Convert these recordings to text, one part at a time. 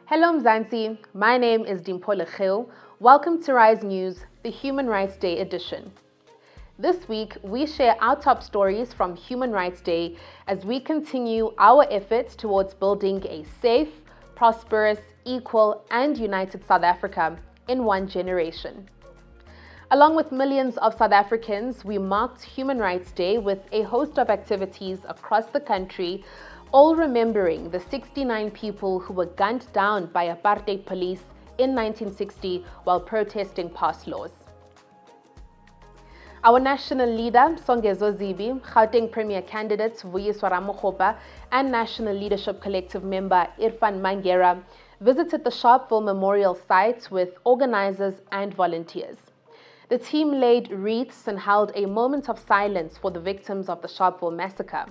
Hello Mzansi, my name is Dimpole Khil. Welcome to Rise News, the Human Rights Day edition. This week, we share our top stories from Human Rights Day as we continue our efforts towards building a safe, prosperous, equal, and united South Africa in one generation. Along with millions of South Africans, we marked Human Rights Day with a host of activities across the country, all remembering the 69 people who were gunned down by apartheid police in 1960 while protesting past laws. Our national leader, Songezo Zibi, Gauteng Premier candidate Vuyiswa Ramokgopa, and National Leadership Collective member Irfan Mangera visited the Sharpeville Memorial site with organizers and volunteers. The team laid wreaths and held a moment of silence for the victims of the Sharpeville massacre.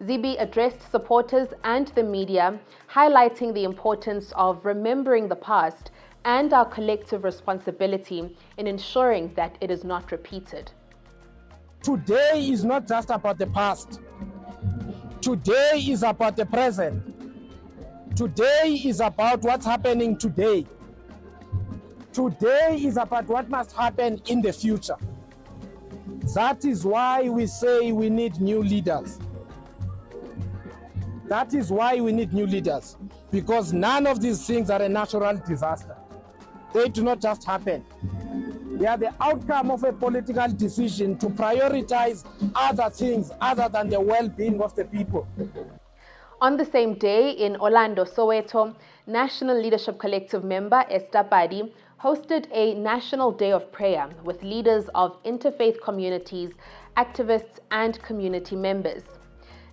Zibi addressed supporters and the media, highlighting the importance of remembering the past and our collective responsibility in ensuring that it is not repeated. Today is not just about the past. Today is about the present. Today is about what's happening today. Today is about what must happen in the future. That is why we say we need new leaders. That is why we need new leaders, because none of these things are a natural disaster. They do not just happen. They are the outcome of a political decision to prioritize other things other than the well-being of the people. On the same day in Orlando, Soweto, National Leadership Collective member Esther Padi hosted a National Day of Prayer with leaders of interfaith communities, activists, and community members.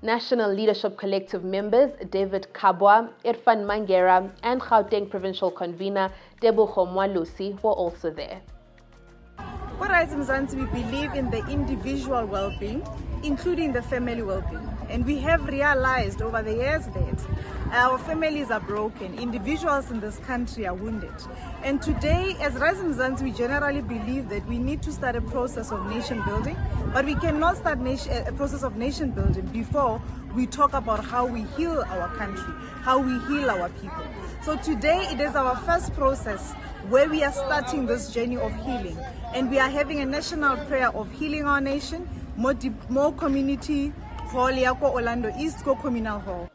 National Leadership Collective members David Kabwa, Irfan Mangera, and Gauteng Provincial Convener Tebogo Mwalusi were also there. For Rise Mzansi, we believe in the individual well-being, including the family well-being. And we have realized over the years that our families are broken, individuals in this country are wounded. And today, as Rise Mzansi, we generally believe that we need to start a process of nation building, but we cannot start a process of nation building before we talk about how we heal our country, how we heal our people. So today, it is our first process where we are starting this journey of healing. And we are having a national prayer of healing our nation, more community hall, Orlando East Communal Hall.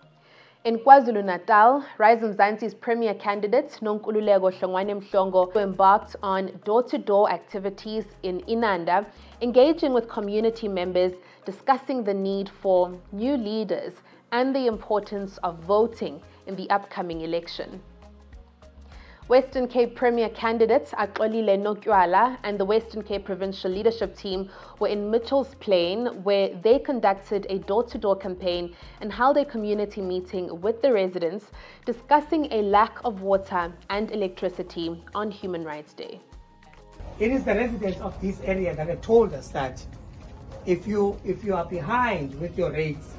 In KwaZulu-Natal, Rise Mzansi's premier candidate, Nonkululeko Hlongwane Mhlongo, embarked on door-to-door activities in Inanda, engaging with community members, discussing the need for new leaders and the importance of voting in the upcoming election. Western Cape Premier candidates Axolile Nokwala and the Western Cape Provincial Leadership Team were in Mitchell's Plain, where they conducted a door-to-door campaign and held a community meeting with the residents, discussing a lack of water and electricity on Human Rights Day. It is the residents of this area that have told us that if you are behind with your rates,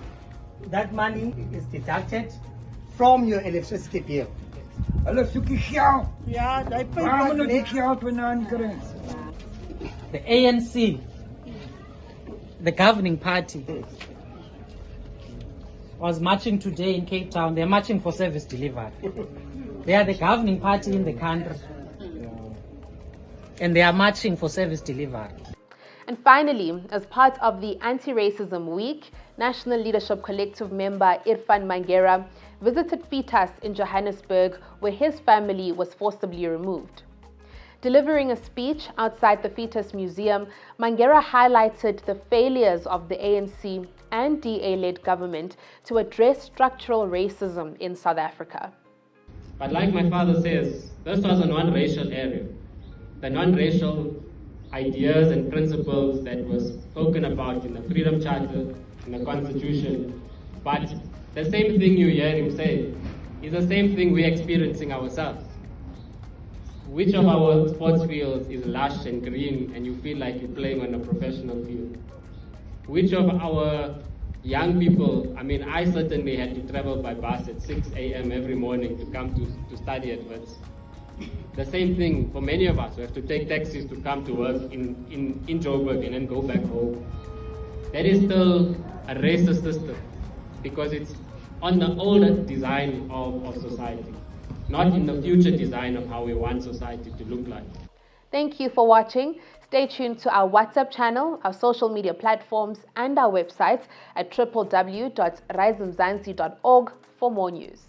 that money is deducted from your electricity bill. The ANC, the governing party, was marching today in Cape Town. They're marching for service delivery. They are the governing party in the country. And they are marching for service delivery. And finally, as part of the Anti-Racism Week, National Leadership Collective member Irfan Mangera visited Fetus in Johannesburg, where his family was forcibly removed. Delivering a speech outside the Fetus Museum, Mangera highlighted the failures of the ANC and DA-led government to address structural racism in South Africa. But like my father says, this was a non-racial area. The non-racial ideas and principles that were spoken about in the Freedom Charter, in the Constitution, but the same thing you hear him say is the same thing we're experiencing ourselves. Which of our sports fields is lush and green and you feel like you're playing on a professional field? Which of our young people, I certainly had to travel by bus at 6 a.m. every morning to come to study at Wits. The same thing for many of us. We have to take taxis to come to work in Joburg and then go back home. That is still a racist system because it's on the older design of society, not in the future design of how we want society to look like. Thank you for watching. Stay tuned to our WhatsApp channel, our social media platforms, and our website at www.risemzansi.org for more news.